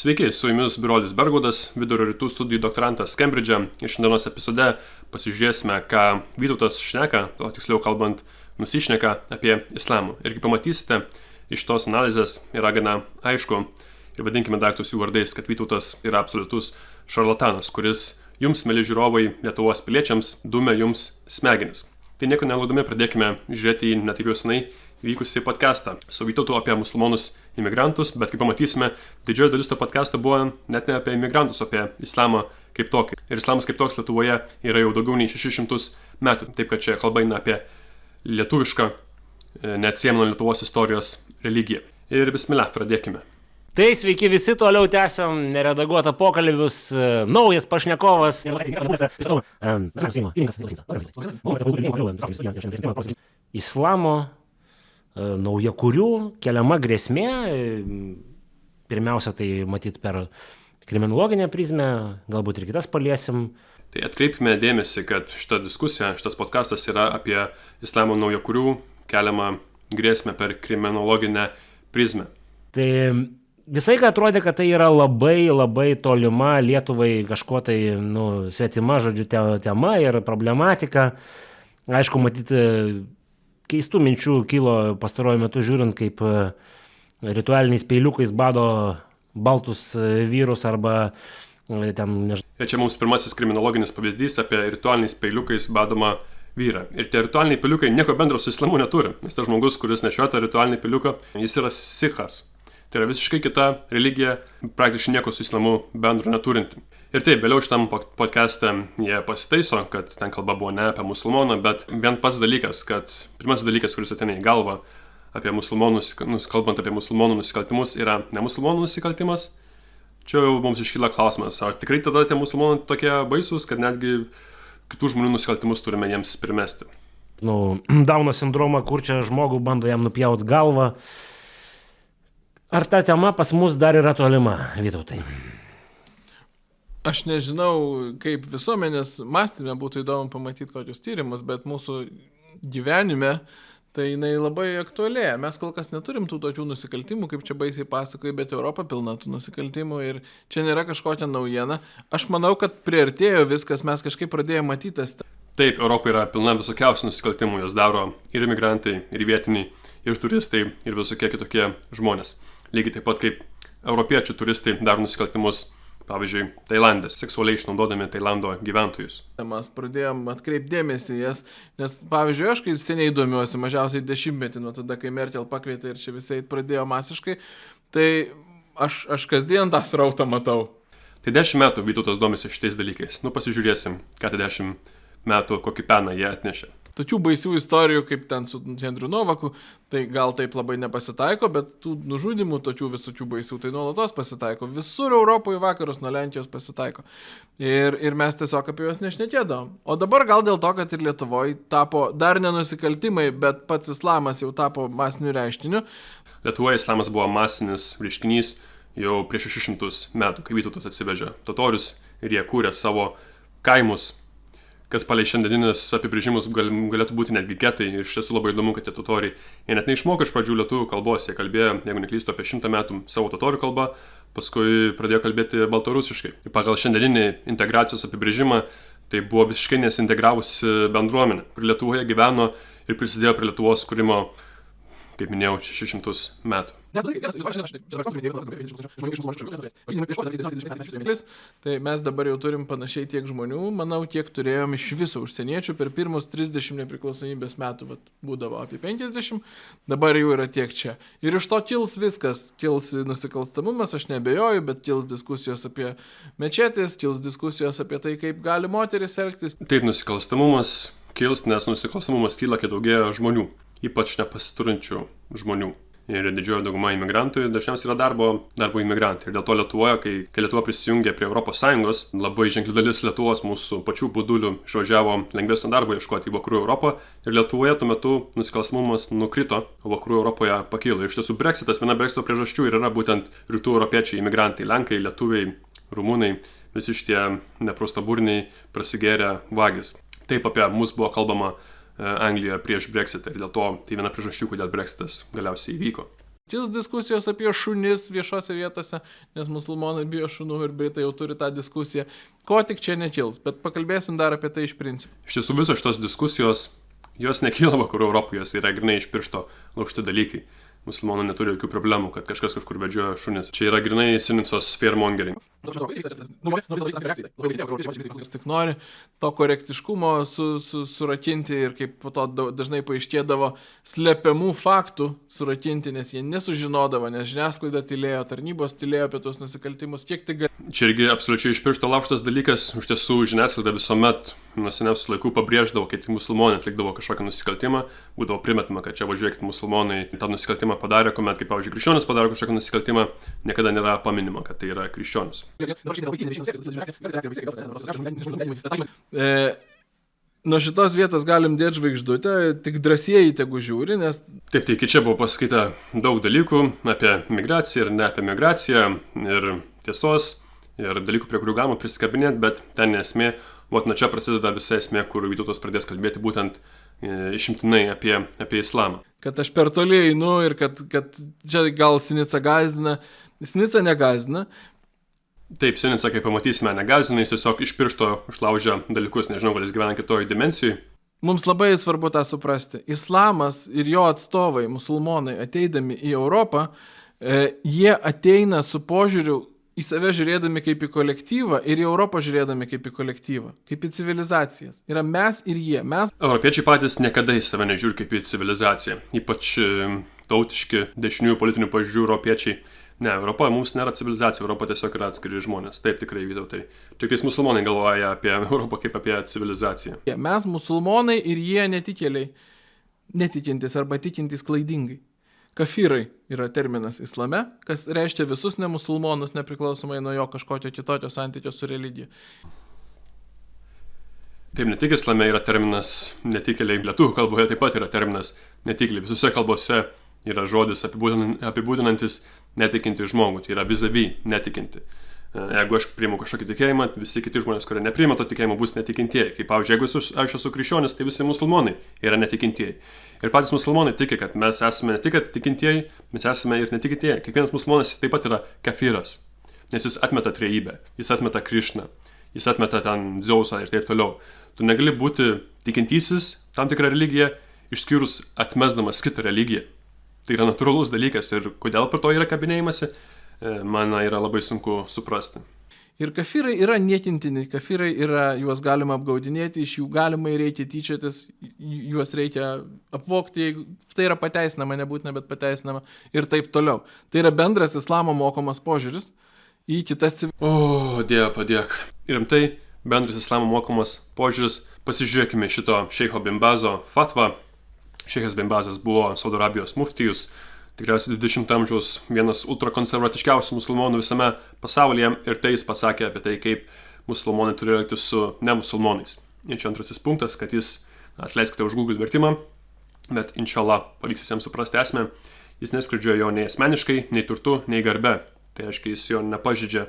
Sveiki, su jumis Birolis Bergaudas, Vidurio rytų studijų doktorantas Kembridže. Ir šiandienos epizode pasižiūrėsime, ką Vytautas šneka, o tiksliau kalbant, nusišneka apie islamą. Ir kaip pamatysite, iš tos analizės yra gana aišku, ir vadinkime daiktus jų vardais, kad Vytautas yra absoliutus šarlatanas, kuris jums, mėly žiūrovai, Lietuvos piliečiams, dumia jums smegenis. Tai nieko nelaukdami pradėkime žiūrėti į netaip jau senai vykusį podcastą su Vytautu apie musulmonus imigrantus, bet kaip pamatysime, didžioji dalis to podcast'o buvo net ne apie imigrantus, o apie islamą kaip tokį. Ir islamas kaip toks Lietuvoje yra jau daugiau nei 600 metų. Taip kad čia kalba eina apie lietuvišką, neatsiejamą nuo Lietuvos istorijos religiją. Ir bismillah, pradėkime. Tai sveiki visi, toliau tęsiam neredaguotą pokalbius, naujas pašnekovas. Islamo naujakurių keliama grėsmė, pirmiausia tai matyt per kriminologinę prizmę, galbūt ir kitas paliesim. Tai atkreipkime dėmesį, kad šita diskusija, šitas podcastas yra apie islamo naujakurių keliamą grėsmę per kriminologinę prizmę. Tai visai atrodė, kad tai yra labai tolima Lietuvai kažkuo tai svetima, žodžiu, tema ir problematika. Aišku, matyti keistų minčių kilo pastaruoju metu žiūrint, kaip ritualiniais peiliukais bado baltus vyrus arba ten, nežinau. Ir čia mums pirmasis kriminologinis pavyzdys apie ritualiniais peiliukais badomą vyrą. Ir tie ritualiniai peiliukai nieko bendro su islamu neturi, nes tas žmogus, kuris nešioja tą ritualinį peiliuką, jis yra sikhas. Tai yra visiškai kita religija, praktiškai nieko su islamu bendro neturinti. Ir taip, vėliau šitam podcast'e jie pasitaiso, kad ten kalba buvo ne apie musulmoną, bet vien pats dalykas, kad pirmasis dalykas, kuris ateina į galvą apie musulmonus, kalbant apie musulmonų nusikaltimus, yra ne musulmonų nusikaltimas. Čia jau mums iškyla klausimas, ar tikrai tada tie musulmonai tokie baisūs, kad netgi kitų žmonių nusikaltimus turime jiems primesti. Dauno sindromą, kur čia žmogų bando jam nupjauti galvą. Ar ta tema pas mus dar yra tolima, Vytautai? Aš nežinau, kaip visuomenės mąstyme būtų įdomu pamatyti kokius tyrimus, bet mūsų gyvenime tai jinai labai aktualėja. Mes kol kas neturim tų tokių nusikaltimų, kaip čia baisiai pasakoja, bet Europa pilna tų nusikaltimų ir čia nėra kažkokia naujiena. Aš manau, kad priartėjo viskas, mes kažkaip pradėjome matytas. Taip, Europa yra pilna visokiausių nusikaltimų, jos daro ir imigrantai, ir vietiniai, ir turistai, ir visokie kitokie žmonės. Lygiai taip pat kaip europiečių turistai daro nusikaltimus, pavyzdžiui, Tailande, seksualiai išnaudodami Tailando gyventojus. Mes pradėjom atkreipdėmėsi jas, nes, pavyzdžiui, aš kai seniai domiuosi, mažiausiai 10 nuo tada, kai Merkel pakvietė ir čia visai pradėjo masiškai, tai aš kasdien tą srautą matau. Tai 10 metų Vytautas domisi šitais dalykais. Pasižiūrėsim, ką tai 10 metų, kokį peną jie atnešė. Tokių baisių istorijų, kaip ten su Henriu Novaku, tai gal taip labai nepasitaiko, bet tų nužudimų tokių visokių baisių, tai nuolatos pasitaiko. Visur Europoje vakarus nuo Lenkijos pasitaiko. Ir mes tiesiog apie juos nešnekėdavom. O dabar gal dėl to, kad ir Lietuvoje tapo dar nenusikaltimai, bet pats islamas jau tapo masiniu reiškiniu. Lietuvoje islamas buvo masinis reiškinys jau prieš 600 metų, kai Vytautas atsivežė totorius ir jie kūrė savo kaimus, kas palei šiandieninis apibrėžimus galėtų būti netgi getai. Ir iš tiesų labai įdomu, kad tie totoriai, jie net neišmoko iš pradžių lietuvių kalbos, jie kalbėjo, jeigu neklystu, apie 100 metų savo totorių kalbą, paskui pradėjo kalbėti baltarusiškai. Ir pagal šiandieninį integracijos apibrėžimą tai buvo visiškai nesintegravusi bendruomenė, kuri Lietuvoje gyveno ir prisidėjo prie Lietuvos kūrimo, kaip minėjau, 600 metų. Tai mes dabar jau turim panašiai tiek žmonių, manau, tiek turėjom iš viso užsieniečių per pirmus 30 nepriklausomybės metų, būdavo apie 50, dabar jau yra tiek čia. Ir iš to kils viskas, kils nusikalstamumas, aš nebejoju, bet kils diskusijos apie mečetės, kils diskusijos apie tai, kaip gali moteris elgtis. Taip, nusikalstamumas kils, nes nusikalstamumas kyla, kai daugėja žmonių, ypač nepasiturinčių žmonių. Ir didžioji dauguma imigrantų dažniausiai yra darbo imigrantai. Ir dėl to Lietuvoje, kai Lietuva prisijungė prie ES, labai ženkli dalis Lietuvos mūsų pačių budulių išvažiavo lengvesnio darbo ieškoti į vakarų Europą. Ir Lietuvoje tuo metu nusikalstamumas nukrito, o vakarų Europoje pakilo. Iš tiesų Brexitas, viena Brexito priežasčių ir yra būtent rytų europiečiai imigrantai, lenkai, lietuviai, rumunai, visi šitie nepraustaburniai prasigėrę vagys. Taip apie mus buvo kalbama Anglijoje prieš Brexitą ir dėl to tai viena priežasčių, kodėl Brexitas galiausiai įvyko. Kils diskusijos apie šunis viešose vietose, nes musulmonai bijo šunų ir britai jau turi tą diskusiją. Ko tik čia nekils, bet pakalbėsim dar apie tai iš principo. Iš tiesų visos šitos diskusijos, jos nekyla vakarų Europoje, jos yra grinai iš piršto laužti dalykai. Musulmonai neturi jokių problemų, kad kažkas kažkur vedžioja šunis. Čia yra grinai Sinicos fearmongering. Tik nori to korektiškumo surakinti ir kaip po to dažnai paaiškėdavo slepiamų faktų surakinti, nes jie nesužinodavo, nes žiniasklaida tylėjo, tarnybos tylėjo apie tos nusikaltimus, kiek tai gali. Čia irgi absoliučiai iš piršto laužtas dalykas. Iš tiesų žiniasklaida visuomet nuo seniausių laikų pabrėždavo, kad musulmonai atlikdavo kažkokį nusikaltimą, būdavo primetama, kad čia važiuokit musulmonai tą nusikaltimą padarė, kuomet, kaip pavyzdžiui, krikščionis padaro kažkokį nusikaltimą, niekada nėra paminima, kad tai yra krikščionis. Nuo šitos vietos galim dėti žvaigždutę, tik drąsieji tegu žiūri, nes... Taip, tai iki čia buvo pasakyta daug dalykų apie migraciją ir ne apie migraciją, ir tiesos, ir dalykų, prie kurių galima prisikabinėti, bet ten esmė, nuo čia prasideda visa esmė, kur Vytautas pradės kalbėti būtent išimtinai apie islamą. Kad aš per toli einu ir kad čia gal Sinica gazdina. Sinica negazdina. Taip, Sinica, kaip pamatysime, negazdina, jis tiesiog iš piršto išlaužia dalykus, nežinau, gal jis gyvena kitoj dimensijai. Mums labai svarbu tą suprasti. Islamas ir jo atstovai, musulmonai, ateidami į Europą, jie ateina su požiūriu į save žiūrėdami kaip į kolektyvą ir į Europą žiūrėdami kaip į kolektyvą, kaip į civilizacijas. Yra mes ir jie. Europiečiai patys niekada į save nežiūri kaip į civilizaciją. Ypač tautiški dešiniųjų politinių pažiūrų europiečiai. Ne, Europa mums nėra civilizacija, Europa tiesiog yra atskiri žmonės. Taip, tikrai, Vytautai. Tik tais musulmonai galvoja apie Europą kaip apie civilizaciją. Mes musulmonai ir jie netikėliai, netikintis arba tikintis klaidingai. Kafirai yra terminas islame, kas reiškia visus nemusulmonus, nepriklausomai nuo jo kažkokio kitokio santykio su religija. Taip, ne tik islame yra terminas netikėliai, lietuvių kalboje taip pat yra terminas netikėliai. Visose kalbose yra žodis apibūdinantis netikinti žmogų, tai yra vis-a-vis netikinti. Jeigu aš priimu kažkokį tikėjimą, visi kiti žmonės, kurie nepriima to tikėjimo, bus netikintieji. Kaip pavyzdžiui, jeigu aš esu krikščionis, tai visi musulmonai yra netikintieji. Ir patys musulmonai tiki, kad mes esame ne tik tikintieji, mes esame ir netikintieji. Kiekvienas musulmonas taip pat yra kafiras, nes jis atmeta trejybę, jis atmeta Krišną, jis atmeta ten Dzeusą ir taip toliau. Tu negali būti tikintysis tam tikrą religiją, išskyrus atmesdamas kitą religiją. Tai yra natūralus dalykas ir kodėl per to yra kabinėjimasi, man yra labai sunku suprasti. Ir kafirai yra niekintini, kafirai yra, juos galima apgaudinėti, iš jų galima ir reikia tyčiotis, juos reikia apvogti, tai yra pateisinama, nebūtina, bet pateisinama ir taip toliau. Tai yra bendras islamo mokomas požiūris į kitas civilizacijas. O, Dieve, padėk. Rimtai, bendras islamo mokomas požiūris, pasižiūrėkime šito šeicho bin Bazo fatvą. Šeichas bin Bazas buvo Saudo Arabijos muftijus, tikriausiai 20 amžiaus vienas ultrakonservatiškiausių musulmonų visame pasaulyje ir tai jis pasakė apie tai, kaip musulmonai turi elgtis su nemusulmonais. Ir čia antrasis punktas, kad jis, atleiskite už Google vertimą, bet inshallah pavyks visiems suprasti esmę, jis neskridžioja jo nei asmeniškai, nei turtu, nei garbe. Tai reiškia, jis jo nepažydžia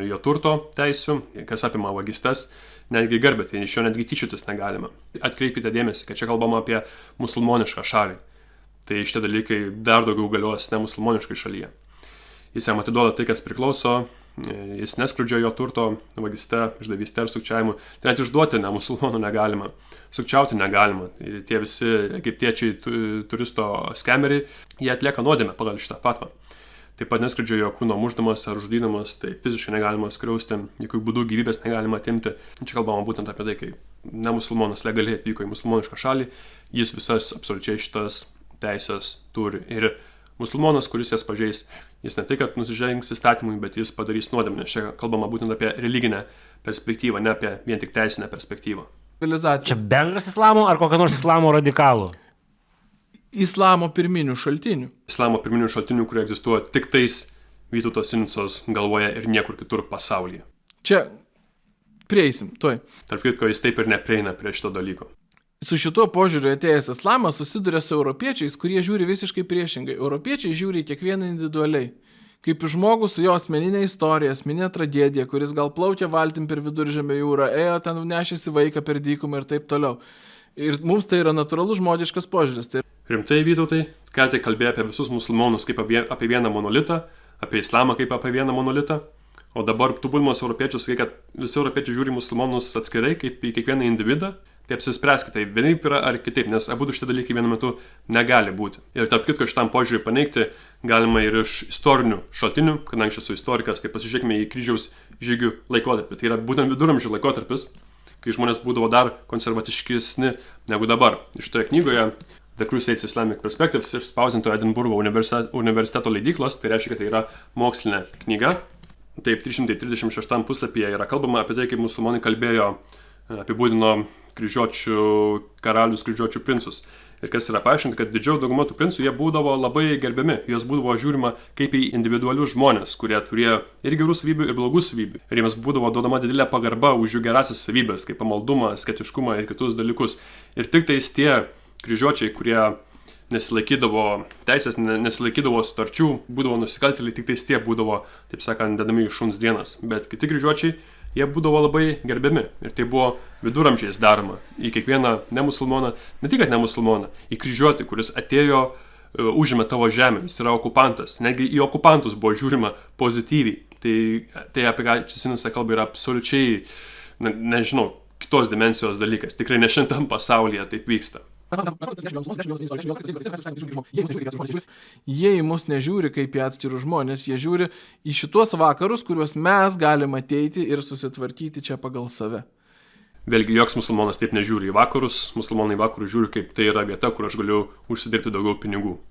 jo turto teisių, kas apima vagystes, netgi garbę, tai iš jo netgi tyčiotis negalima. Atkreipkite dėmesį, kad čia kalbama apie musulmonišką šalį. Tai šitie dalykai dar daugiau galios nemusulmoniškai šalyje. Jis jam atiduoda tai, kas priklauso, jis neskridžioja jo turto vagyste, išdavyste ir sukčiavimu. Tai net išduoti nemusulmonų negalima, sukčiauti negalima. Ir tie visi egiptiečiai turisto skemeriai, jie atlieka nuodėmę pagal šitą fatvą. Taip pat neskridžioja jo kūno muždamas ar žudydamas, tai fiziškai negalima skriausti, jokių būdų gyvybės negalima atimti. Čia kalbama būtent apie tai, kai nemusulmonas legaliai atvyko į musulmonišką šalį, jis visas absoliučiai šitas teisės turi. Ir musulmonas, kuris jas pažeis, jis ne tik, kad nusižengs įstatymui, bet jis padarys nuodėmę. Čia kalbama būtent apie religinę perspektyvą, ne apie vien tik teisinę perspektyvą. Čia bendras islamo ar kokio nors islamo radikalų? Islamo pirminių šaltinių. Islamo pirminių šaltinių, kurie egzistuoja tik tais Vytauto Sinicos galvoje ir niekur kitur pasaulyje. Čia prieisim, tuoj. Tarp kitko, jis taip ir neprieina prie šito dalyko. Su šituo požiūriu atėjęs islamas susiduria su europiečiais, kurie žiūri visiškai priešingai. Europiečiai žiūri kiekvieną individualiai. Kaip žmogus su jo asmeninė istorija, asmeninė tragedija, kuris gal plaukė valtim per Viduržemio jūrą, ėjo ten nešėsi vaiką per dykumą ir taip toliau. Ir mums tai yra natūralus žmogiškas požiūris. Tai... Rimtai, Vytautai, ką tai kalbėjo apie visus musulmonus kaip apie vieną monolitą, apie islamą kaip apie vieną monolitą, o dabar tu būdamas europiečius, kai kad visi europiečiai žiūri musulmonus atskirai kaip į kiekvieną individą, tai apsispręskite, tai vienaip yra ar kitaip, nes abu šitie dalykai vienu metu negali būti. Ir tarp kitko šitam požiūrį paneigti galima ir iš istorinių šaltinių, kadangi aš esu istorikas, tai pasižiūrėkime į kryžiaus žygių laikotarpį. Tai yra būtent viduramžių laikotarpis, kai žmonės būdavo dar konservatiškesni negu dabar. Iš toje knygoje The Crusades Islamic Perspectives išspausinto Edinburgo universiteto leidyklos, tai reiškia, kad tai yra mokslinė knyga. Taip, 336 puslapyje yra kalbama apie tai, kaip musulmonai kalbėjo, apibūdino kryžiuočių karalius, kryžiuočių princus. Ir kas yra paaiškinta, kad didžioji dauguma tų princų, jie būdavo labai gerbiami, juos būdavo žiūrima kaip į individualius žmonės, kurie turėjo ir gerų savybių, ir blogų savybių. Ir jiems būdavo duodama didelė pagarba už jų gerasias savybės, kaip pamaldumą, sketiškumą ir kitus dalykus. Ir tik tais tie kryžiuočiai, kurie nesilaikydavo teisės, nesilaikydavo sutarčių, būdavo nusikaltėliai, tik tais tie būdavo, taip sakant, dedami į šuns dienas. Bet kiti kryžiuočiai, jie būdavo labai gerbiami. Ir tai buvo viduramžiais daroma į kiekvieną nemusulmoną, ne tik kad nemusulmoną, į kryžiuotį, kuris atėjo, užėmė tavo žemę, jis yra okupantas. Netgi į okupantus buvo žiūrima pozityviai. Tai apie ką Česinas kalba yra absoliučiai, nežinau, kitos dimensijos dalykas. Tikrai ne šiandien pasaulyje taip vyksta. Jie į mus nežiūri kaip į atskirus žmonės, jie žiūri į šitos vakarus, kuriuos mes galim ateiti ir susitvarkyti čia pagal save. Vėlgi, joks musulmonas taip nežiūri į vakarus, musulmonai į vakarus žiūri kaip tai yra vieta, kur aš galiu užsidirbti daugiau pinigų.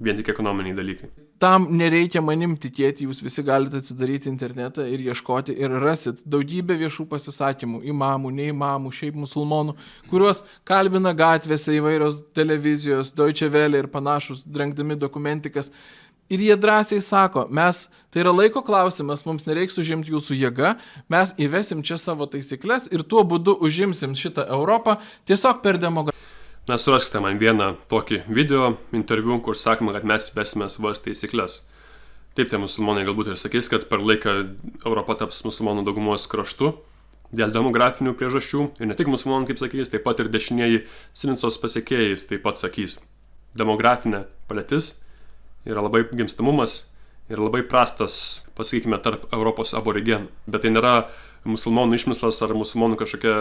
Vien tik ekonominiai dalykai. Tam nereikia manim tikėti, jūs visi galite atsidaryti internetą ir ieškoti ir rasit daugybę viešų pasisakymų, imamų, neimamų, šiaip musulmonų, kuriuos kalbina gatvėse įvairios televizijos, Deutsche Welle ir panašus, drengdami dokumentikas. Ir jie drąsiai sako, tai yra laiko klausimas, mums nereiks užimti jūsų jėga, mes įvesim čia savo taisyklės ir tuo būdu užimsim šitą Europą tiesiog per demografiją. Na, suraskite man vieną tokį video interviu, kur sakoma, kad mes vesime savas taisyklės. Taip, tie musulmonai galbūt ir sakys, kad per laiką Europa taps musulmonų daugumos kraštu dėl demografinių priežasčių. Ir ne tik musulmonai, kaip sakys, taip pat ir dešinieji Sinicos pasekėjais taip pat sakys. Demografinė padėtis yra labai gimstamumas ir labai prastas, pasakykime, tarp Europos aborigenų. Bet tai nėra musulmonų išmislas ar musulmonų kažkokia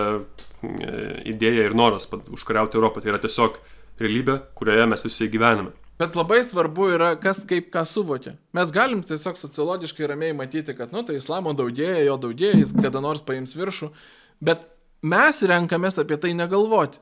idėja ir noras užkariauti Europą. Tai yra tiesiog realybė, kurioje mes visi gyvename. Bet labai svarbu yra, kas kaip ką suvokia. Mes galim tiesiog sociologiškai ramiai matyti, kad, tai islamo daugėja, jo daugėja, jis kada nors paims viršų. Bet mes renkamės apie tai negalvoti.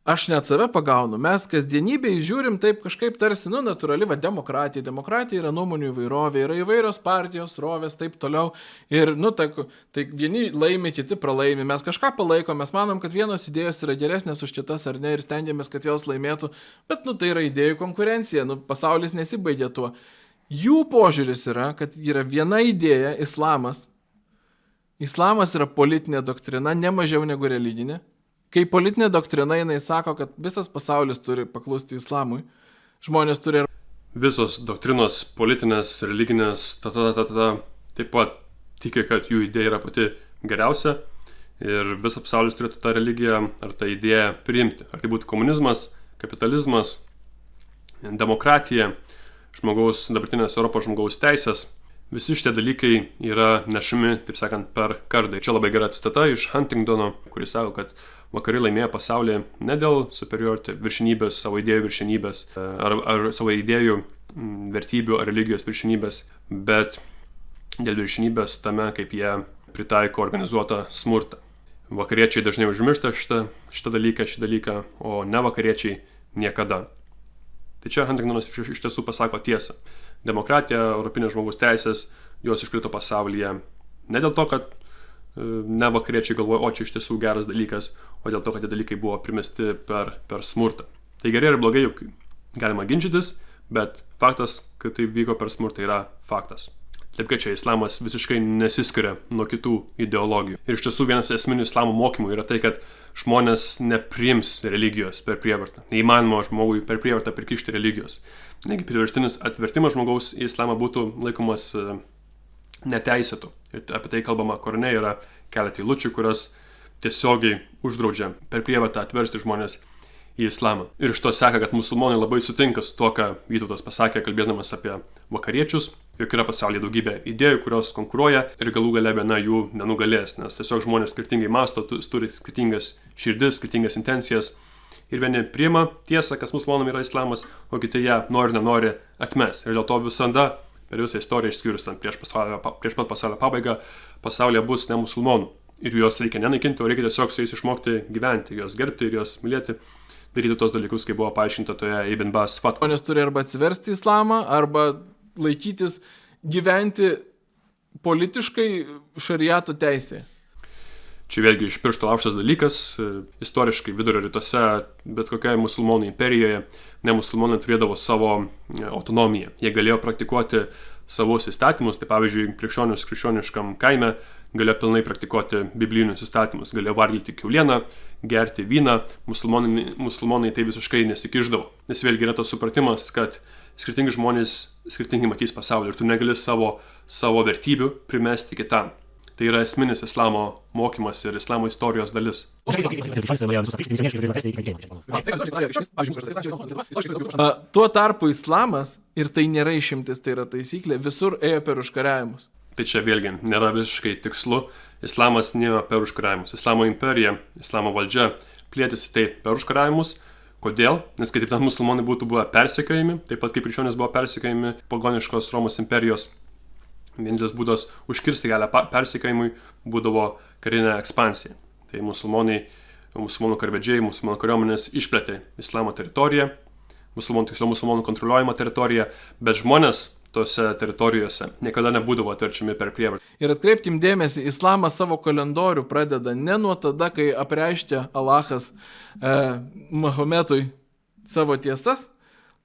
Aš net save pagaunu, mes kasdienybėje žiūrim taip kažkaip tarsi, natūrali demokratija. Demokratija yra nuomonių įvairovė, yra įvairios partijos, rovės, taip toliau. Ir, tai vieni laimi, kiti pralaimi. Mes kažką palaikom, mes manom, kad vienos idėjos yra geresnės už kitas ar ne ir stengiamės, kad jos laimėtų. Bet, tai yra idėjų konkurencija, pasaulis nesibaigia tuo. Jų požiūris yra, kad yra viena idėja, islamas. Islamas yra politinė doktrina, ne mažiau negu religinė. Kai politinė doktrina, jinai sako, kad visas pasaulis turi paklusti islamui, žmonės turi... Visos doktrinos, politinės, religinės, taip pat tiki, kad jų idėja yra pati geriausia ir visas pasaulis turėtų tą religiją ar tą idėją priimti. Ar tai būtų komunizmas, kapitalizmas, demokratija, dabartinės Europos žmogaus teisės. Visi šitie dalykai yra nešami, taip sakant, per kardą. Čia labai gera citata iš Huntingtono, kuris sako, kad vakarai laimėjo pasaulį ne dėl superiority viršinybės, savo idėjų viršinybės ar savo idėjų, vertybių ar religijos viršinybės, bet dėl viršinybės tame, kaip jie pritaiko organizuotą smurtą. Vakariečiai dažnai užmiršta šitą dalyką, o ne vakariečiai niekada. Tai čia Huntingtonas iš tiesų pasako tiesą. Demokratija, europinės žmogaus teisės, jos iškrito pasaulyje ne dėl to, kad ne vakariečiai galvoja, o čia iš tiesų geras dalykas, o dėl to, kad tie dalykai buvo primesti per smurtą. Tai gerai ir blogai, juk galima ginčytis, bet faktas, kad tai vyko per smurtą, yra faktas. Taip, kad čia islamas visiškai nesiskiria nuo kitų ideologijų. Ir iš tiesų vienas esminių islamo mokymų yra tai, kad žmonės nepriims religijos per prievartą. Neįmanoma žmogui per prievartą prikišti religijos. Negi priverstinis atvertimas žmogaus į islamą būtų laikomas neteisėtų. Ir apie tai kalbama Korane, yra keletą eilučių, kurios tiesiogiai uždraudžia per prievartą atversti žmonės į islamą. Ir iš to seka, kad musulmonai labai sutinka su to, ką Vytautas pasakė, kalbėdamas apie vakariečius, jog yra pasaulyje daugybė idėjų, kurios konkuruoja ir galų gale viena jų nenugalės, nes tiesiog žmonės skirtingai masto, turi skirtingas širdis, skirtingas intencijas ir vieni priima tiesą, kas musulmonam yra islamas, o kiti ją nori, nenori atmes. Ir dėl to visada per visą istoriją išskyrus ten prieš pat pasaulio pabaigą pasaulyje bus ne musulmonų. Ir juos reikia nenaikinti, o reikia tiesiog su jais išmokti gyventi, juos gerbti ir juos mylėti, daryti tos dalykus, kaip buvo paaiškinta toje Ibn Baz fatvoje. Žmonės turi arba atsiversti į islamą, arba laikytis, gyventi politiškai šariato teisėje. Čia vėlgi iš piršto laužtas dalykas, istoriškai vidurio rytuose, bet kokioje musulmonų imperijoje, ne musulmonai turėdavo savo autonomiją. Jie galėjo praktikuoti savus įstatymus, tai pavyzdžiui, krikščioniškam kaime galėjo pilnai praktikuoti biblinius įstatymus, galėjo vargyti kiaulieną, gerti vyną, musulmonai tai visiškai nesikišdavo. Nes vėlgi yra tas supratimas, kad skirtingi žmonės skirtingai matys pasaulį ir tu negali savo vertybių primesti kitam. Tai yra esminis islamo mokymas ir islamo istorijos dalis. Tuo tarpu islamas, ir tai nėra išimtis, tai yra taisyklė, visur ėjo per užkariavimus. Tai čia vėlgi nėra visiškai tikslu. Islamas nėjo per užkariavimus. Islamo imperija, islamo valdžia plėtėsi taip per užkariavimus. Kodėl? Nes kitaip ten musulmonai būtų buvę persekiojami, taip pat kaip krikščionys buvo persekiojami pagoniškos Romos imperijos. Vienintelis būdas užkirsti kelią persekiojimui būdavo karinė ekspansija. Tai musulmonų karvedžiai, musulmonų kariuomenės išplėtė islamo teritoriją, musulmonų kontroliuojamą teritoriją, bet žmonės tose teritorijose niekada nebūdavo atverčiami per prievartą. Ir atkreipkim dėmesį, islamas savo kalendorių pradeda ne nuo tada, kai apreiškia Alachas Mahometui savo tiesas,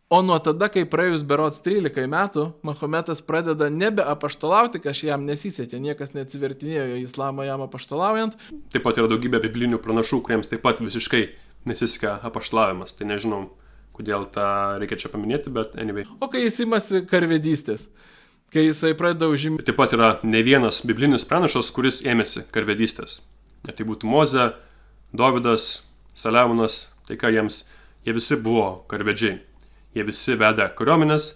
o nuo tada, kai praėjus berods 13 metų, Mahometas pradeda nebeapaštalauti, kas jam nesisekė, niekas neatsivertinėjo į islamą jam apaštalaujant. Taip pat yra daugybė biblinių pranašų, kuriems taip pat visiškai nesisekė apaštalavimas, tai nežinau, kodėl tą reikia čia paminėti, bet anyway. O kai jis imasi karvedystės, kai jisai pradeda užimti. Taip pat yra ne vienas biblinis pranašas, kuris ėmėsi karvedystės. Tai būtų Mozė, Dovydas, Saliamonas, tai ką jie visi buvo karvedžiai. Jie visi vedė kariuomenės,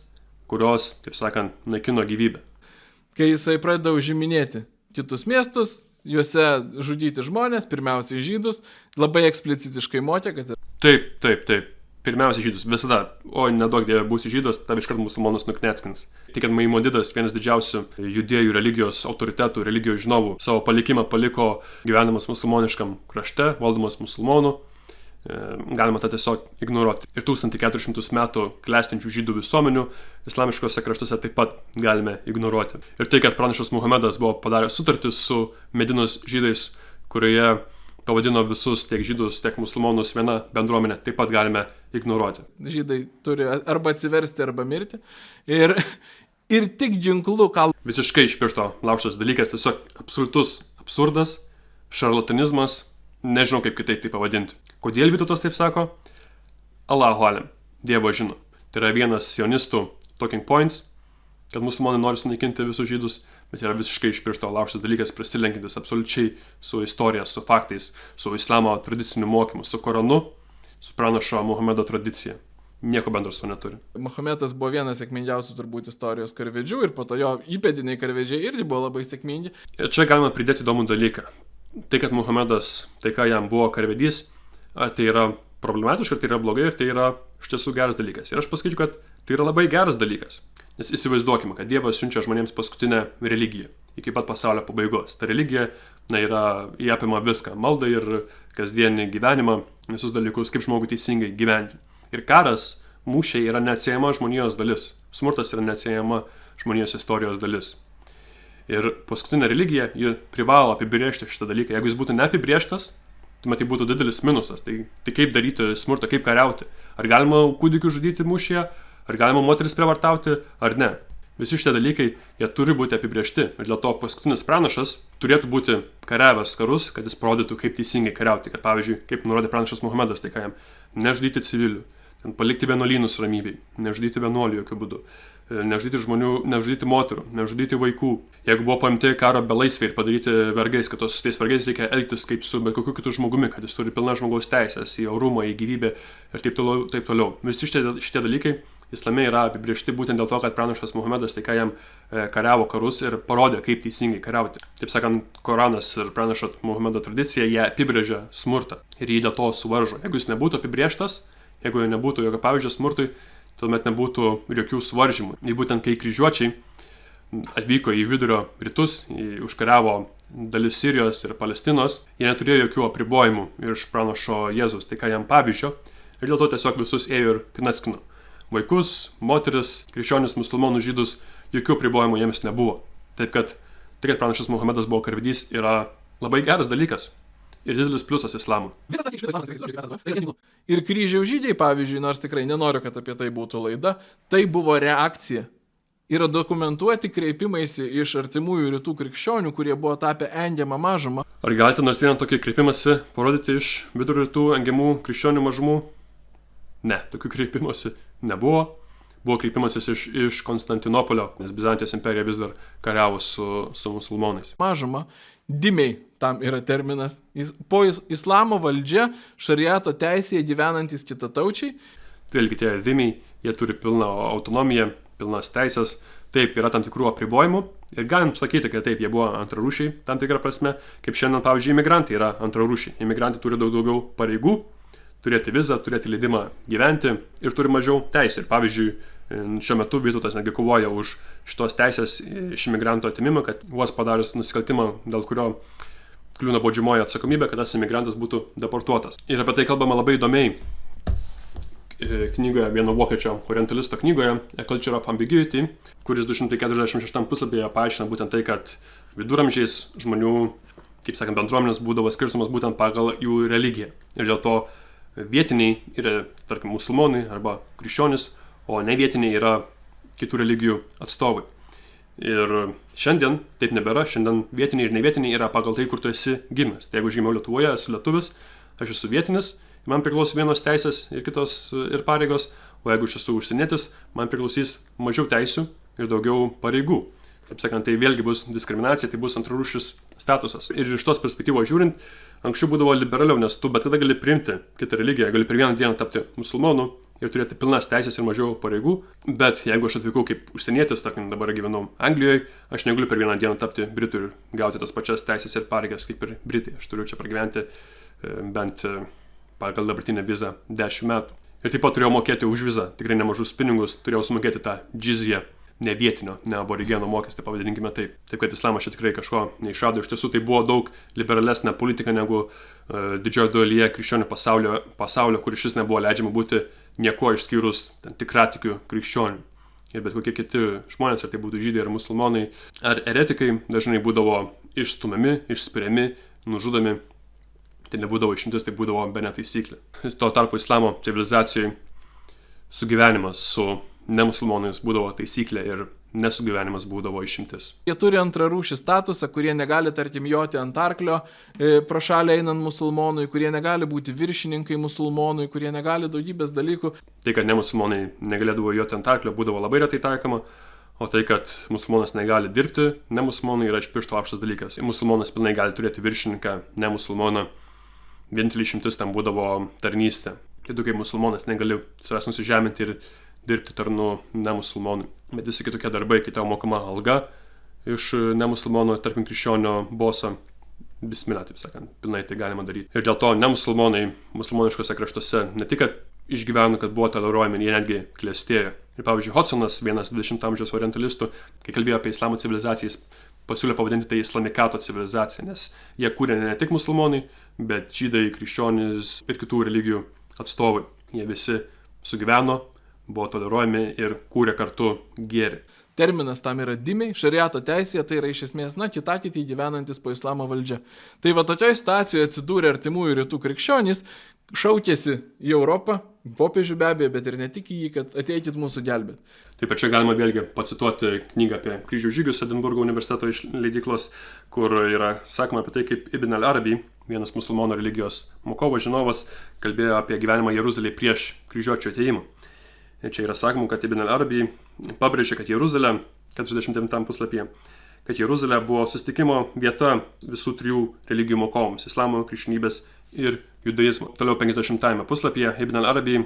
kurios, taip sakant, naikino gyvybę. Kai jisai pradeda užiminėti kitus miestus, juose žudyti žmonės, pirmiausiai žydus, labai eksplicitiškai mokė, kad... Taip. Pirmiausia žydus, visada, o nedaug dievė būsi žydas, tave iškart musulmonus nukneckins. Tik kad Maimonidas, vienas didžiausių judėjų religijos autoritetų, religijos žinovų, savo palikimą paliko gyvenamas musulmoniškam krašte, valdomas musulmonų, galima tą tiesiog ignoruoti. Ir 1400 metų klestinčių žydų visuomenių islamiškose kraštuose taip pat galime ignoruoti. Ir tai, kad pranašas Muhamedas buvo padaręs sutartį su Medinos žydais, kurioje pavadino visus tiek žydus, tiek musulmonus viena bendruomenė, taip pat galime ignoruoti. Žydai turi arba atsiversti, arba mirti. Ir tik ginklų kalba. Visiškai iš piršto laužtas dalykas, tiesiog absoliutus absurdas, šarlatanizmas, nežinau kaip kitaip tai pavadinti. Kodėl Vytautas taip sako? Allahu alam, Dievo žino. Tai yra vienas sionistų talking points, kad musulmonai nori sunaikinti visus žydus, bet yra visiškai iš piršto laužtas dalykas, prasilenkintis absoliučiai su istorija, su faktais, su islamo tradiciniu mokymu, su Koranu, su pranašo Muhamedo tradicija. Nieko bendro su neturi. Mahometas buvo vienas sėkmingiausių turbūt istorijos karvedžių ir po to jo įpėdiniai karvedžiai irgi buvo labai sėkmingi. Ir čia galima pridėti įdomų dalyką. Tai, kad Muhamedas, tai ką jam buvo karvedys, tai yra problematiška, tai yra blogai ir tai yra iš tiesų geras dalykas. Ir aš pasakyčiau, kad tai yra labai geras dalykas. Nes įsivaizduokime, kad Dievas siunčia žmonėms paskutinę religiją iki pat pasaulio pabaigos. Ta religija jie apima viską, maldą ir kasdienį gyvenimą, visus dalykus, kaip žmogui teisingai gyventi. Ir karas, mūšiai yra neatsiejama žmonijos dalis. Smurtas yra neatsiejama žmonijos istorijos dalis. Ir paskutinė religija, ji privalo apibrėžti šitą dalyką. Jeigu jis būtų neapibrėžtas, tuomet tai būtų didelis minusas. Tai kaip daryti smurtą, kaip kariauti? Ar galima kūdikių žudyti mūšyje? Ar galima moteris prievartauti, ar ne? Visi šitie dalykai, jie turi būti apibrėžti. Ir dėl to paskutinis pranašas turėtų būti kariavęs karus, kad jis parodytų, kaip teisingai kariauti. Kad pavyzdžiui, kaip nurodė pranašas Muhamedas, tai ką jam nežudyti civilių, palikti vienuolynus ramybei, nežudyti vienuolių jokių būdų, nežudyti žmonių, nežudyti moterų, nežudyti vaikų. Jeigu buvo paimti karo belaisviai ir padaryti vergais, kad su tais vergais reikia elgtis kaip su bet kokiu kitu žmogumi, kad jis turi pilną žmogaus teisės į orumą, į gyvybę ir taip toliau. Visi šitie dalykai Islame yra apibriežti būtent dėl to, kad pranašas Muhamedas tai ką jam kariavo karus ir parodė, kaip teisingai kariauti. Taip sakant, Koranas ir pranašo Muhamedo tradicija, jie apibrėžia smurtą ir jį dėl to suvaržo. Jeigu jis nebūtų apibrėžtas, jeigu nebūtų jokio pavyzdžio smurtui, tuomet nebūtų jokių suvaržymų. Ir būtent kai kryžiuočiai atvyko į vidurio rytus, užkariavo dalis Sirijos ir Palestinos, jie neturėjo jokių apribojimų iš pranašo Jėzus, tai ką jam pavyzdžio, ir dėl to tiesiog visus ėjo ir knackino. Vaikus, moteris, krikščionis, musulmonų, žydus, jokių apribojimų jiems nebuvo. Taip kad tai, kad pranašas Muhamedas buvo karvedys, yra labai geras dalykas ir didelis pliusas islamui. Ir kryžiaus žygiai, pavyzdžiui, nors tikrai nenoriu, kad apie tai būtų laida, tai buvo reakcija. Yra dokumentuoti kreipimaisi iš artimųjų rytų krikščionių, kurie buvo tapę engiamą mažumą. Ar galite nors vieną tokį kreipimąsi parodyti iš vidurio rytų engiamų krikščionių mažumų? Ne, tokių kreipimąsi nebuvo. Buvo kreipimasis iš Konstantinopolio, nes Bizantijos imperija vis dar kariavo su musulmonais. Mažuma, dimiai tam yra terminas. Po islamo valdžia, šariato teisėje gyvenantis kitataučiai. Vėlgi tie dimiai, jie turi pilną autonomiją, pilnas teisės. Taip, yra tam tikrų apribojimų ir galim sakyti, kad taip, jie buvo antrarūšiai tam tikrą prasme, kaip šiandien, pavyzdžiui, imigrantai yra antrarūšiai. Imigrantai turi daugiau pareigų, turėti vizą, turėti leidimą gyventi ir turi mažiau teisų. Ir pavyzdžiui, šiuo metu Vytautas netgi kovoja už šitos teisės iš imigrantų atimimą, kad vos padarius nusikaltimą, dėl kurio kliūna baudžiamoji atsakomybė, kad tas imigrantas būtų deportuotas. Ir apie tai kalbama labai įdomiai knygoje, vieno vokiečio orientalisto knygoje A Culture of Ambiguity, kuris 246 puslapyje paaiškina būtent tai, kad viduramžiais žmonių, kaip sakant, bendruomenės būdavo skirstumas būtent pagal jų religiją. Ir dėl to vietiniai yra, tarkim, musulmonai arba krikščionis, o ne vietiniai yra kitų religijų atstovai. Ir šiandien taip nebėra, šiandien vietiniai ir nevietiniai yra pagal tai, kur tu esi gimęs. Tai jeigu gimiau Lietuvoje, esu lietuvis, aš esu vietinis, man priklauso vienos teisės ir kitos ir pareigos, o jeigu aš esu užsienietis, man priklausys mažiau teisių ir daugiau pareigų. Taip sakant, tai vėlgi bus diskriminacija, tai bus antrarūšis statusas. Ir iš tos perspektyvos žiūrint, anksčiau būdavo liberaliau, nes tu bet kada gali priimti kitą religiją, gali per vieną dieną tapti musulmonu ir turėti pilnas teisės ir mažiau pareigų. Bet jeigu aš atvykau kaip užsienietis, tarkim, dabar gyvenau Anglijoje, aš negaliu per vieną dieną tapti britų ir gauti tas pačias teisės ir pareigas kaip ir britai. Aš turiu čia pragyventi bent pagal dabartinę vizą 10 metų. Ir taip pat turėjau mokėti už vizą, tikrai nemažus pinigus, turėjau sumokėti tą džizję, ne vietinio, ne aborigeno mokestį, pavadinkime taip. Taip kad islamas čia tikrai kažko neišrado. Iš tiesų tai buvo daug liberalesnė politika negu didžioji dalyje krikščionių pasaulio, kur šis nebuvo leidžiama būti nieko išskyrus tikratikių krikščionių. Ir bet kokie kiti žmonės, ar tai būtų žydai ar musulmonai, ar eretikai, dažnai būdavo išstumiami, išspiriami, nužudomi. Tai nebūdavo išimtis, tai būdavo bene taisyklė. Tuo tarpu islamo civilizacijoje sugyvenimas su nemusulmonais būdavo taisyklė ir nesugyvenimas būdavo išimtis. Jie turi antrarūšį statusą, kurie negali, tarkim, joti ant arklio pro šalį einant musulmonui, kurie negali būti viršininkai musulmonui, kurie negali daugybės dalykų. Tai, kad nemusulmonai negalėdavo joti ant arklio, būdavo labai retai taikoma, o tai, kad musulmonas negali dirbti, nemusulmonai yra iš piršto laužtas dalykas. Musulmonas pilnai gali turėti viršininką, nemusulmoną. Vienintelė išimtis tam būdavo tarnystė. Tai tu kaip musulmonas negali savęs nusižeminti ir dirbti tarnu nemusulmonui. Bet visi kitokie darbai, kai tau mokama alga iš nemusulmono, tarkim krikščionio boso, bismillah, taip sakant, pilnai tai galima daryti. Ir dėl to nemusulmonai musulmoniškose kraštuose ne tik, kad išgyveno, kad buvo toleruojami, jie netgi klestėjo. Ir pavyzdžiui, Hodsonas, vienas 20 amžiaus orientalistų, kai kalbėjo apie islamo civilizaciją, jis pasiūlė pavadinti tai islamikato civilizacija, nes jie kūrė ne tik musulmonai, bet žydai, krikščionys ir kitų religijų atstovai. Jie visi sugyveno, buvo toleruojami ir kūrė kartu gėrį. Terminas tam yra dimiai, šariato teisėje tai yra iš esmės, kitatyti gyvenantis po islamo valdžia. Tai va tokioje situacijoje atsidūrė artimųjų rytų krikščionys, šaukėsi į Europą, popiežių be abejo, bet ir ne tik į jį, kad ateikit mūsų gelbėt. Taip pat čia galima vėlgi pacituoti knygą apie kryžių žygius Edinburgo universiteto iš leidyklos, kur yra sakoma apie tai, kaip Ibn al-Arabi, vienas musulmonų religijos mokovas žinovas, kalbėjo apie gyvenimą Jeruzalėje prieš kryžiuočių atėjimą. Ir čia yra sakoma, kad Ibn al-Arabi pabrėžė, kad Jeruzalė, 49 puslapyje, kad Jeruzalė buvo susitikimo vieta visų trijų religijų mokoms - islamo, krikščionybės ir judaizmo. Toliau 50 puslapyje Ibn al-Arabi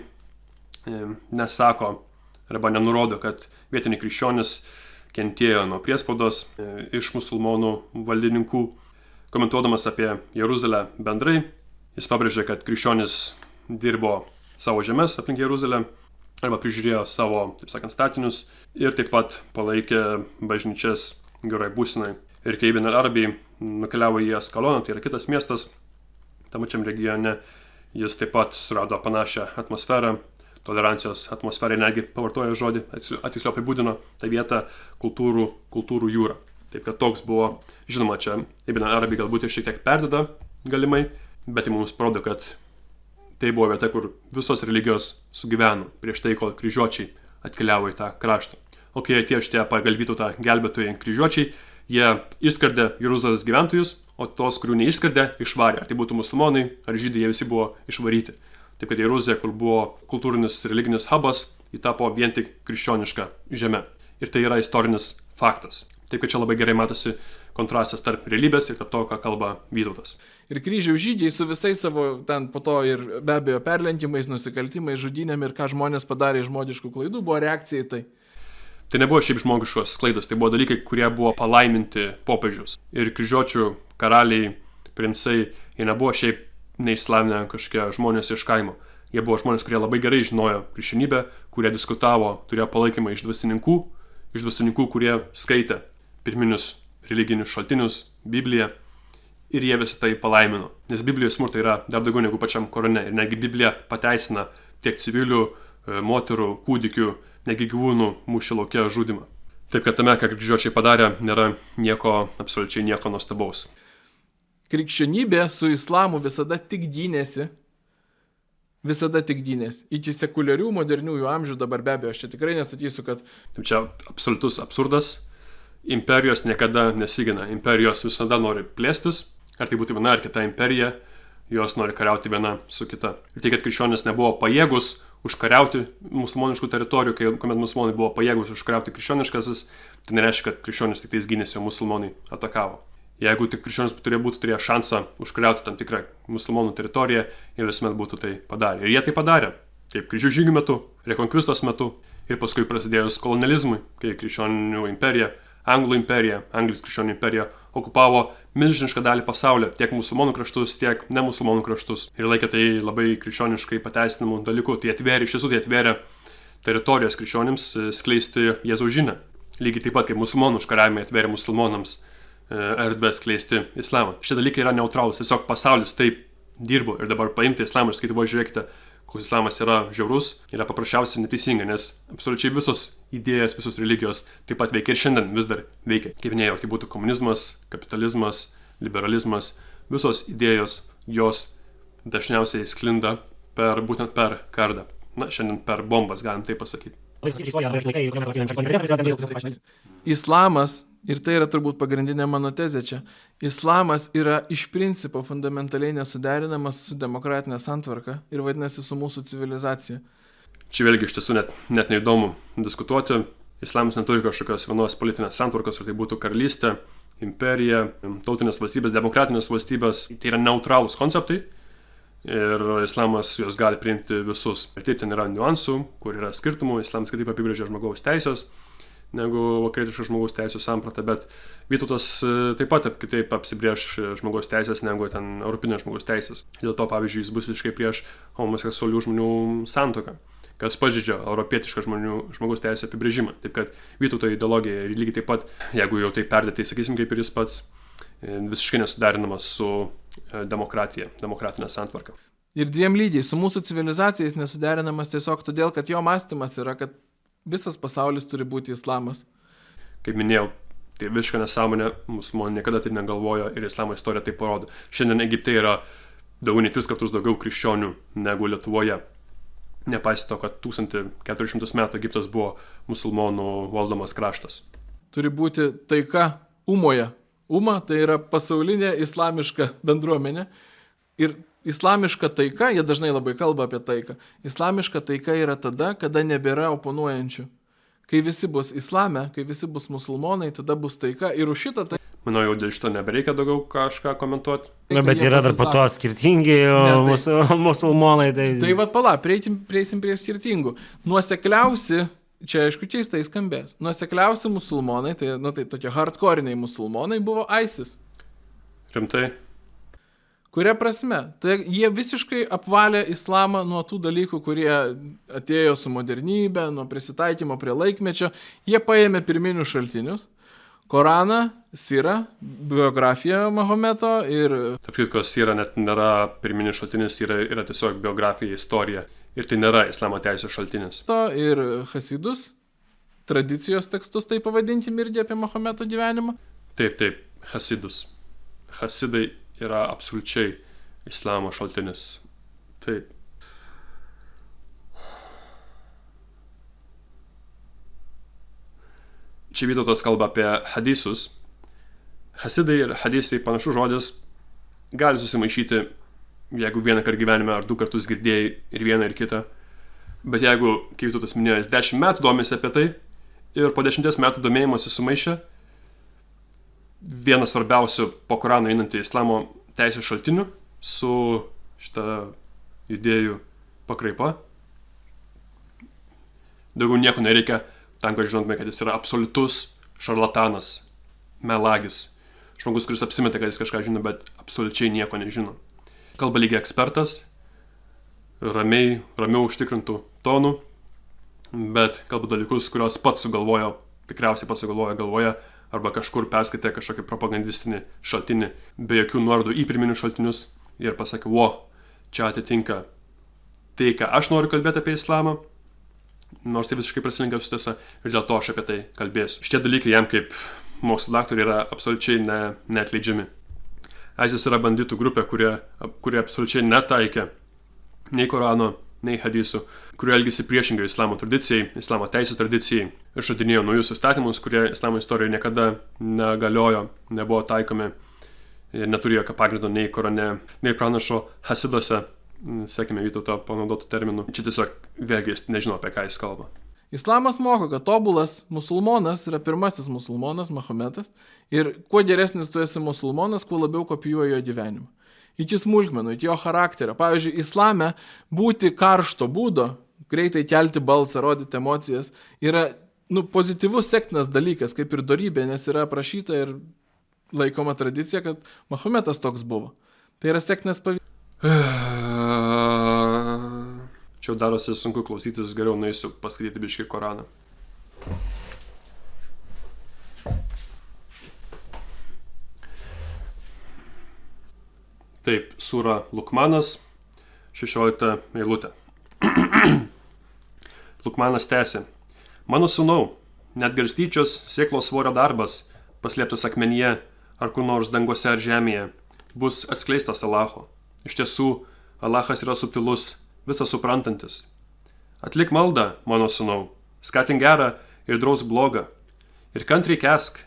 nesako arba nenurodo, kad vietiniai krikščionys kentėjo nuo priespaudos iš musulmonų valdininkų. Komentuodamas apie Jeruzalę bendrai, jis pabrėžė, kad krikščionys dirbo savo žemės aplink Jeruzalę arba prižiūrėjo savo, taip sakant, statinius ir taip pat palaikė bažnyčias gerai būsinai. Ir kai Ibn al-Arabi nukeliavo į Askaloną, tai yra kitas miestas, tam pačiam regione, jis taip pat surado panašią atmosferą, tolerancijos atmosferą, netgi pavartojo žodį, tiksliau apibūdino tą vietą kultūrų jūra. Taip kad toks buvo, žinoma, čia Ibn al-Arabi galbūt ir šiek tiek perdeda galimai, bet tai mums parodo, kad tai buvo vieta, kur visos religijos sugyveno prieš tai, kol kryžiuočiai atkeliavo į tą kraštą. O kai atėjo šitie pagal Vytautą gelbėtojai kryžiuočiai, jie išskardė Jeruzalės gyventojus, o tos, kurių neišskardė, išvarė. Ar tai būtų musulmonai, ar žydai, jie visi buvo išvaryti. Taip kad Jeruzalė, kur buvo kultūrinis religinis hubas, ji tapo vien tik krikščioniška žeme. Ir tai yra istorinis faktas. Taip kad čia labai gerai matosi kontrastas tarp realybės ir tarp to, ką kalba Vytautas. Ir kryžiaus žygiai su visais savo ten po to ir be abejo perlenkimais, nusikaltimais, žudynėm ir ką žmonės padarė iš žmogiškų klaidų, buvo reakcija į tai. Tai nebuvo šiaip žmogiškos klaidos, tai buvo dalykai, kurie buvo palaiminti popiežius. Ir kryžiuočių karaliai, princai, jie nebuvo šiaip neįslavinę kažkokie žmonės iš kaimo. Jie buvo žmonės, kurie labai gerai žinojo krikščionybę, kurie diskutavo, turėjo palaikymą iš dvasininkų, kurie skaitė pirminius religinius šaltinius, Bibliją. Ir jie visą tai palaimino. Nes Biblijoje smurto yra dar daugiau negu pačiam Korane. Ir netgi Biblija pateisina tiek civilių, moterų, kūdikių, negi gyvūnų mūšio lauke žudimą. Taip kad tame, ką kryžiuočiai padarė, nėra absoliučiai nieko nuostabaus. Krikščionybė su islamu visada tik gynėsi. Iki sekuliarių, moderniųjų amžių dabar be abejo, aš čia tikrai nesakysiu, kad... Taip čia absoliutus absurdas. Imperijos niekada nesigina. Imperijos visada nori plėstis. Ar tai būtų viena ar kita imperija, jos nori kariauti viena su kita. Ir tai, kad krikščionys nebuvo pajėgus užkariauti musulmoniškų teritorijų, kuomet musulmonai buvo pajėgus užkariauti krikščioniškasis, tai nereiškia, kad krikščionys tik tais gynėsi, o musulmonai atakavo. Jeigu tik krikščionys turėjo šansą užkariauti tam tikrą musulmonų teritoriją, jie visuomet būtų tai padarę. Ir jie tai padarė, kaip kryžių žygių metu, rekonkvistos metu ir paskui prasidėjus kolonializmui, kai krikščionių imperija, Anglų imperija, Anglijos krikščionių imperija okupavo milžinišką dalį pasaulio, tiek musulmonų kraštus, tiek nemusulmonų kraštus. Ir laikė tai labai krikščioniškai pateisinamų dalykų. Tai atvėrė teritorijos krikščionims skleisti Jėzaus žinią. Lygiai taip pat kaip musulmonų užkariavimai atvėrė musulmonams erdvę skleisti islamą. Šie dalykai yra neutralūs, tiesiog pasaulis taip dirbo. Ir dabar paimti islamą ir sakyti, žiūrėkite, koks islamas yra žiaurus, yra paprasčiausiai neteisinga, nes absoliučiai visos idėjos, visos religijos taip pat veikia ir šiandien vis dar veikia. Kaip minėjau, tai būtų komunizmas, kapitalizmas, liberalizmas, visos idėjos, jos dažniausiai sklinda būtent per kardą. Na, šiandien per bombas, galim taip pasakyti. Islamas, ir tai yra turbūt pagrindinė mano tezė čia, islamas yra iš principo fundamentaliai nesuderinamas su demokratinė santvarka ir vadinasi su mūsų civilizacija. Čia vėlgi iš tiesų net neįdomu diskutuoti. Islamas neturi kažkokios vienos politinės santvarkos, ar tai būtų karalystė, imperija, tautinės valstybės, demokratinės valstybės. Tai yra neutralūs konceptai. Ir islamas juos gali priimti visus. Ir taip ten yra niuansų, kur yra skirtumų. Islamas kitaip apibrėžia žmogaus teisės negu vakarietiško žmogaus teisų samprata, bet Vytautas taip pat kitaip apsibrėž žmogaus teisės negu ten europinės žmogaus teisės. Dėl to, pavyzdžiui, jis bus visiškai prieš homoseksualių žmonių santuoką, kas pažeidžia europietišką žmogaus teisės apibrėžimą. Taip kad Vytauto ideologija lygiai taip pat, jeigu jau tai perdėtai, sakysim, kaip ir jis pats, visiškai nesuderinamas su demokratinė santvarka. Ir dviem lygiais, su mūsų civilizacija jis nesuderinamas tiesiog todėl, kad jo mąstymas yra, kad visas pasaulis turi būti islamas. Kaip minėjau, tai visiškai nesąmonė, musulmonai niekada taip negalvojo ir islamo istorija tai parodo. Šiandien Egipte yra daugiau nei 3 kartus daugiau krikščionių negu Lietuvoje. Nepaisant to, kad 1400 metų Egiptas buvo musulmonų valdomas kraštas. Turi būti taika Umoje. Uma tai yra pasaulinė islamiška bendruomenė. Ir islamiška taika, jie dažnai labai kalba apie taiką. Islamiška taika yra tada, kada nebėra oponuojančių. kai visi bus islame, kai visi bus musulmonai, tada bus taika ir už šitą tai... Manau, jau dėl šito nebereikia daugiau kažką komentuoti. Na, bet yra dar po to skirtingi musulmonai. Tai vad pala, prieisim prie skirtingų. Nuosekliausi, čia aišku keistai skambės, nuosekliausi musulmonai, tai, tai tokie hardcoriniai musulmonai buvo ISIS. Rimtai? Kuria prasme? Tai jie visiškai apvalė islamą nuo tų dalykų, kurie atėjo su modernybė, nuo prisitaikymo prie laikmečio. Jie paėmė pirminius šaltinius. Koraną, Sirą, biografiją Mahometo ir... Tarp kitko, Sira net nėra pirminis šaltinis, yra tiesiog biografija, istorija. Ir tai nėra islamo teisės šaltinis. Ir Hasidus, tradicijos tekstus, tai pavadinkim irgi apie Mahometo gyvenimą. Taip, Hasidus. Hasidai yra absoliučiai islamo šaltinis. Taip. Čia Vytautas kalba apie hadisus. Hasidai ir hadisai panašus žodis gali susimaišyti, jeigu vieną kartą gyvenime ar 2 kartus girdėjai ir vieną ir kitą. Bet jeigu, kaip Vytautas minėjo, 10 metų domėsi apie tai ir po 10 metų domėjimosi sumaišė, vienas svarbiausių po Koraną einantį islamo teisės šaltinių su šitą idėjų pakraipa. Daugiau nieko nereikia. Tam, kad žinotume, kad jis yra absoliutus šarlatanas, melagis. Žmogus, kuris apsimetė, kad jis kažką žino, bet absoliučiai nieko nežino. Kalba lygiai ekspertas, ramiau užtikrintų tonų, bet kalba dalykus, kuriuos pats sugalvojo, tikriausiai pats sugalvojo galvoje, arba kažkur perskaitė kažkokį propagandistinį šaltinį, be jokių nuorodų į pirminius šaltinius ir pasakė, čia atitinka tai, ką aš noriu kalbėti apie islamą, nors tai visiškai prasilenkia su tiesa ir dėl to aš apie tai kalbėsiu. Šitie dalykai jam kaip mokslo daktarui yra absoliučiai neatleidžiami. ISIS yra banditų grupė, kurie absoliučiai netaikė nei Korano, nei hadisų, kurie elgėsi priešingai islamo tradicijai, islamo teisės tradicijai ir išradinėjo naujus įstatymus, kurie islamo istorijoje niekada negaliojo, nebuvo taikomi ir neturėjo jokio pagrindo nei Korane, nei pranašo Hasiduose. Sekime Vytauto panaudotų terminų. Čia tiesiog vėlgi jis nežino, apie ką jis kalba. Islamas moko, kad tobulas musulmonas yra pirmasis musulmonas, Mahometas, ir kuo geresnis tu esi musulmonas, kuo labiau kopijuoji jo gyvenimą. Iki smulkmenų, iki jo charakterio. Pavyzdžiui, islame būti karšto būdo, greitai kelti balsą, rodyti emocijas, yra pozityvus sektinas dalykas, kaip ir dorybė, nes yra aprašyta ir laikoma tradicija, kad Mahometas toks buvo. Tai yra sektinas pavyzdys. Čia darosi sunku klausytis, geriau nueisiu paskaityti biškį Koraną. Taip, sūra Lukmanas, 16 eilutė. Lukmanas tęsė. Mano sūnau, net garstyčios sėklos svorio darbas, paslėptas akmenyje ar kur nors dangose ar žemėje, bus atskleistas Allaho. Iš tiesų, Allahas yra subtilus, visą suprantantis. Atlik maldą, mano sūnau, skatink gerą ir drausk blogą. Ir kantriai kęsk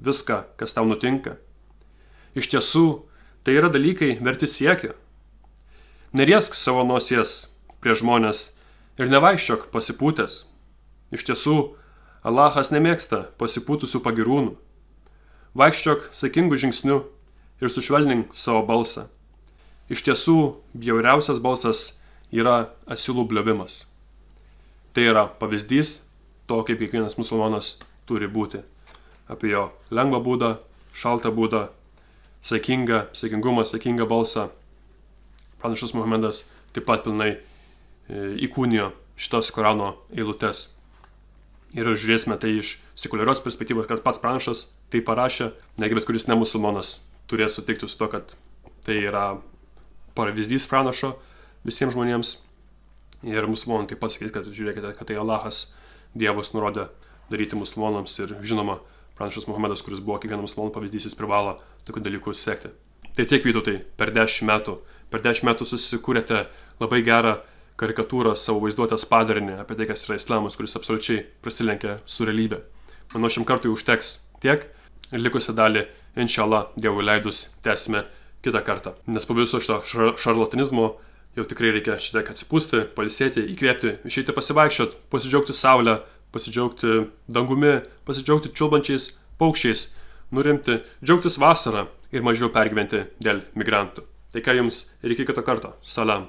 viską, kas tau nutinka. Iš tiesų, tai yra dalykai verti siekio. Neriesk savo nosies prie žmonės ir nevaikščiok pasipūtęs. Iš tiesų, Allahas nemėgsta pasipūtusių pagirūnų. Vaikščiok saikingų žingsnių ir sušvelnink savo balsą. Iš tiesų, bjauriausias balsas yra asilų bliovimas. Tai yra pavyzdys to, kaip kiekvienas musulmonas turi būti. Apie jo lengvą būdą, šaltą būdą, saikingumą, saikingą balsą. Pranašas Muhamedas taip pat pilnai įkūnijo šitas Korano eilutes. Ir žiūrėsime tai iš sekuliarios perspektyvos, kad pats pranašas tai parašė, negi bet kuris nemusulmonas turės sutikti su to, kad tai yra pavyzdys pranašo visiems žmonėms. Ir musulmonai taip pat sakys, kad žiūrėkite, kad tai Allahas, Dievas nurodė daryti musulmonams ir žinoma, pranašas Muhamedas, kuris buvo kiekvieno musulmono pavyzdys, jis privalo tokių dalykų sekti. Tai tiek, Vytautai, per 10 metų. Per 10 metų susikūrėte labai gerą karikatūrą savo vaizduotės padarinį apie tai, kas yra islamas, kuris absoliučiai prasilenkia su realybė. Manau, šiam kartui užteks tiek. Likusią dalį, inshallah, Dievui leidus, tęsime kitą kartą. Nes po viso šito šarlatanizmo jau tikrai reikia šitiek atsipūsti, pailsėti, įkvėpti, išeiti pasivaikščioti, pasidžiaugti saulę, pasidžiaugti dangumi, pasidžiaugti čiulbančiais paukščiais, nurimti, džiaugtis vasarą ir mažiau pergyventi dėl migrantų. Tai ką jums reikia kito karto. Salam.